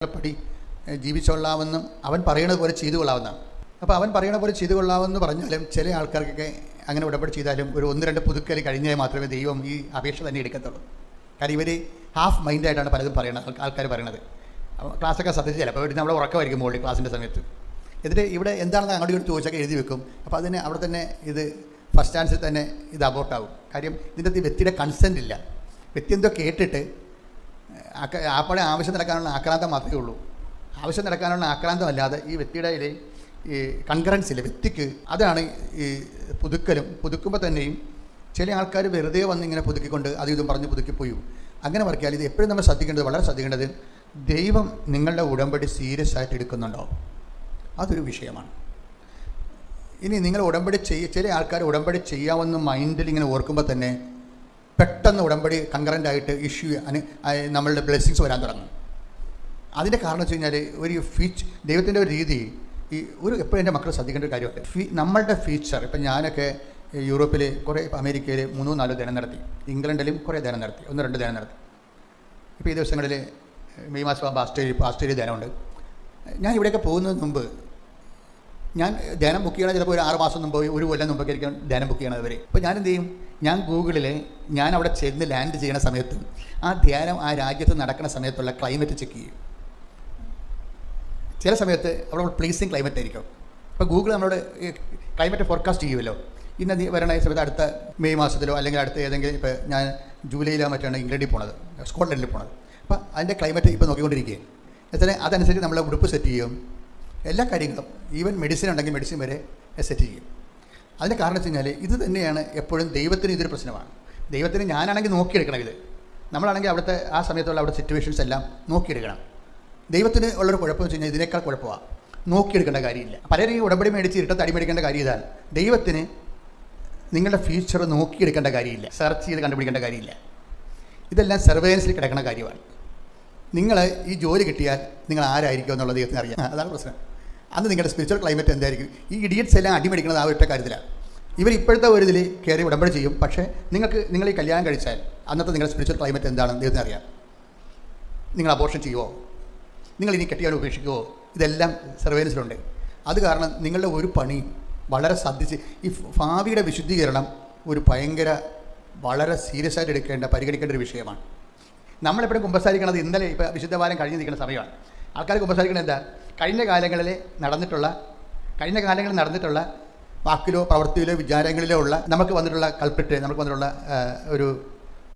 പടി ജീവിച്ചൊള്ളാമെന്നും അവൻ പറയണത് പോലെ ചെയ്തു കൊള്ളാവുന്നതാണ്. അപ്പോൾ അവൻ പറയണ പോലെ ചെയ്തു കൊള്ളാമെന്ന് പറഞ്ഞാലും ചില ആൾക്കാർക്കൊക്കെ അങ്ങനെ ഉടമ്പടി ചെയ്താലും ഒരു 1-2 പുതുക്കൽ കഴിഞ്ഞാൽ മാത്രമേ ദൈവം ഈ അപേക്ഷ തന്നെ എടുക്കത്തുള്ളൂ. കാര്യം ഇവർ ഹാഫ് മൈൻഡായിട്ടാണ് പലതും പറയണത്, ആൾക്കാർ പറയണത്. ക്ലാസ്സൊക്കെ ശ്രദ്ധിച്ച് ചിലപ്പോൾ വീട്ടിൽ നമ്മളെ ഉറക്കമായിരിക്കും മുകളിൽ ക്ലാസ്സിൻ്റെ സമയത്ത്. എന്നിട്ട് ഇവിടെ എന്താണെന്ന് അങ്ങോട്ട് ഇങ്ങോട്ട് ചോദിച്ചൊക്കെ എഴുതി വെക്കും. അപ്പോൾ അതിന് അവിടെ തന്നെ ഇത് ഫസ്റ്റ് ആൻസർ തന്നെ ഇത് അബോർട്ടാവും. കാര്യം ഇതിൻ്റെ അകത്ത് വ്യക്തിയുടെ കൺസെൻ്റ് ഇല്ല. വ്യക്തി എന്തോ കേട്ടിട്ട് ആപ്പടെ ആവശ്യം നടക്കാനുള്ള ആക്രാന്തം മാത്രമേ ഉള്ളൂ. ആവശ്യം നടക്കാനുള്ള ആക്രാന്തമല്ലാതെ ഈ വ്യക്തിയുടെ ഈ കൺകറൻസ് ഇല്ല വ്യക്തിക്ക്. അതാണ് ഈ പുതുക്കുമ്പോൾ തന്നെയും ചില ആൾക്കാർ വെറുതെ വന്ന് ഇങ്ങനെ പുതുക്കിക്കൊണ്ട് അത് ഇതും പറഞ്ഞ് പുതുക്കിപ്പോയി. അങ്ങനെ വർക്കിയാൽ ഇത് എപ്പോഴും നമ്മൾ ശ്രദ്ധിക്കേണ്ടത്, വളരെ ശ്രദ്ധിക്കേണ്ടത്, ദൈവം നിങ്ങളുടെ ഉടമ്പടി സീരിയസ് ആയിട്ട് എടുക്കുന്നുണ്ടോ, അതൊരു വിഷയമാണ്. ഇനി നിങ്ങൾ ഉടമ്പടി ചില ആൾക്കാർ ഉടമ്പടി ചെയ്യാമെന്ന് മൈൻഡിൽ ഇങ്ങനെ ഓർക്കുമ്പോൾ തന്നെ പെട്ടെന്ന് ഉടമ്പടി കൺകറൻ്റായിട്ട് നമ്മളുടെ ബ്ലെസ്സിങ്സ് വരാൻ തുടങ്ങും. അതിൻ്റെ കാരണം വെച്ച് കഴിഞ്ഞാൽ ദൈവത്തിൻ്റെ ഒരു രീതി എപ്പോഴും എൻ്റെ മക്കൾ ശ്രദ്ധിക്കേണ്ട ഒരു കാര്യമുണ്ട്. നമ്മളുടെ ഫീച്ചർ ഇപ്പം ഞാനൊക്കെ യൂറോപ്പിൽ കുറേ, അമേരിക്കയിൽ 3-4 ധ്യാനം നടത്തി, ഇംഗ്ലണ്ടിലും കുറേ ധ്യാനം നടത്തി, 1-2 ധ്യാനം നടത്തി. ഇപ്പോൾ ഈ ദിവസങ്ങളിൽ മെയ് മാസം ആകുമ്പോൾ ആസ്ട്രേലിയ ധ്യാനമുണ്ട്. ഞാൻ ഇവിടെയൊക്കെ പോകുന്നതിന് മുമ്പ് ഞാൻ ധ്യാനം ബുക്ക് ചെയ്യണം, ചിലപ്പോൾ ഒരു 6 മാസം മുമ്പ്, ഒരു കൊല്ലം മുമ്പൊക്കെ ആയിരിക്കും ധ്യാനം ബുക്ക് ചെയ്യണത് വരെ. അപ്പോൾ ഞാൻ എന്ത് ചെയ്യും, ഞാൻ ഗൂഗിളിൽ ഞാൻ അവിടെ ചെന്ന് ലാൻഡ് ചെയ്യുന്ന സമയത്ത് ആ ധ്യാനം ആ രാജ്യത്ത് നടക്കുന്ന സമയത്തുള്ള ക്ലൈമറ്റ് ചെക്ക് ചെയ്യും. ചില സമയത്ത് അവിടെ പ്ലീസിങ് ക്ലൈമറ്റ് ആയിരിക്കും. ഇപ്പോൾ ഗൂഗിൾ നമ്മളോട് ക്ലൈമറ്റ് ഫോർകാസ്റ്റ് ചെയ്യുമല്ലോ. ഇന്ന് വരണ സമയത്ത് അടുത്ത മെയ് മാസത്തിലോ അല്ലെങ്കിൽ അടുത്ത ഏതെങ്കിലും, ഇപ്പോൾ ഞാൻ ജൂലൈയിലോ മറ്റാണ് ഇംഗ്ലണ്ടിൽ പോണത്, സ്കോട്ട്ലൻഡിൽ പോണത്. അപ്പോൾ അതിൻ്റെ ക്ലൈമറ്റ് ഇപ്പോൾ നോക്കിക്കൊണ്ടിരിക്കുകയും എത്ര അതനുസരിച്ച് നമ്മളെ ഉടുപ്പ് സെറ്റ് ചെയ്യും, എല്ലാ കാര്യങ്ങളും, ഈവൻ മെഡിസിൻ ഉണ്ടെങ്കിൽ മെഡിസിൻ വരെ സെറ്റ് ചെയ്യും. അതിൻ്റെ കാരണം വെച്ച് കഴിഞ്ഞാൽ ഇത് തന്നെയാണ് എപ്പോഴും ദൈവത്തിന് ഇതൊരു പ്രശ്നമാണ്. ദൈവത്തിന് ഞാനാണെങ്കിൽ നോക്കിയെടുക്കണം, ഇത് നമ്മളാണെങ്കിൽ അവിടുത്തെ ആ സമയത്തുള്ള അവിടെ സിറ്റുവേഷൻസ് എല്ലാം നോക്കിയെടുക്കണം. ദൈവത്തിന് ഉള്ളൊരു കുഴപ്പം വെച്ച് കഴിഞ്ഞാൽ ഇതിനേക്കാൾ കുഴപ്പമാണ്, നോക്കിയെടുക്കേണ്ട കാര്യമില്ല. പലരും ഈ ഉടമ്പടി മേടിച്ച് ഇരട്ടത്ത് അടിമേടിക്കേണ്ട കാര്യം ഇതാണ്. ദൈവത്തിന് നിങ്ങളുടെ ഫ്യൂച്ചർ നോക്കിയെടുക്കേണ്ട കാര്യമില്ല, സെർച്ച് ചെയ്ത് കണ്ടുപിടിക്കേണ്ട കാര്യമില്ല. ഇതെല്ലാം സർവൈലൻസിൽ കിടക്കുന്ന കാര്യമാണ്. നിങ്ങൾ ഈ ജോലി കിട്ടിയാൽ നിങ്ങൾ ആരായിരിക്കും എന്നുള്ളത് ദൈവത്തിന് അറിയാം. അതാണ് പ്രശ്നം. അന്ന് നിങ്ങളുടെ സ്പിരിച്വൽ ക്ലൈമറ്റ് എന്തായിരിക്കും. ഈ ഇഡിയറ്റ്സ് എല്ലാം അടിമേടിക്കുന്നത് ആ ഒറ്റ കാര്യത്തിലാണ്. ഇവർ ഇപ്പോഴത്തെ ഒരു ഇതിൽ കയറി ഉടമ്പടി ചെയ്യും, പക്ഷേ നിങ്ങൾ ഈ കല്യാണം കഴിച്ചാൽ അന്നത്തെ നിങ്ങളുടെ സ്പിരിച്വൽ ക്ലൈമറ്റ് എന്താണെന്ന് ദൈവത്തിന് അറിയാം. നിങ്ങൾ അബോർഷൻ ചെയ്യുമോ, നിങ്ങൾ ഇനി കെട്ടിയാൽ ഉപേക്ഷിക്കുമോ, ഇതെല്ലാം സർവൈലൻസിലുണ്ട്. അത് കാരണം നിങ്ങളുടെ ഒരു പണി വളരെ ശ്രദ്ധിച്ച്, ഈ ഭാവിയുടെ വിശുദ്ധീകരണം ഒരു വളരെ സീരിയസ് ആയിട്ട് പരിഗണിക്കേണ്ട ഒരു വിഷയമാണ്. നമ്മളെപ്പോഴും കുമ്പസാരിക്കണത് ഇന്നലെ, ഇപ്പോൾ വിശുദ്ധവാരം കഴിഞ്ഞ് നിൽക്കുന്ന സമയമാണ്. ആൾക്കാർ കുമ്പസാരിക്കണത് എന്താ, കഴിഞ്ഞ കാലങ്ങളിൽ നടന്നിട്ടുള്ള വാക്കിലോ പ്രവൃത്തിയിലോ വിചാരങ്ങളിലോ ഉള്ള നമുക്ക് വന്നിട്ടുള്ള കൾപ്രിറ്റ്, നമുക്ക് വന്നിട്ടുള്ള ഒരു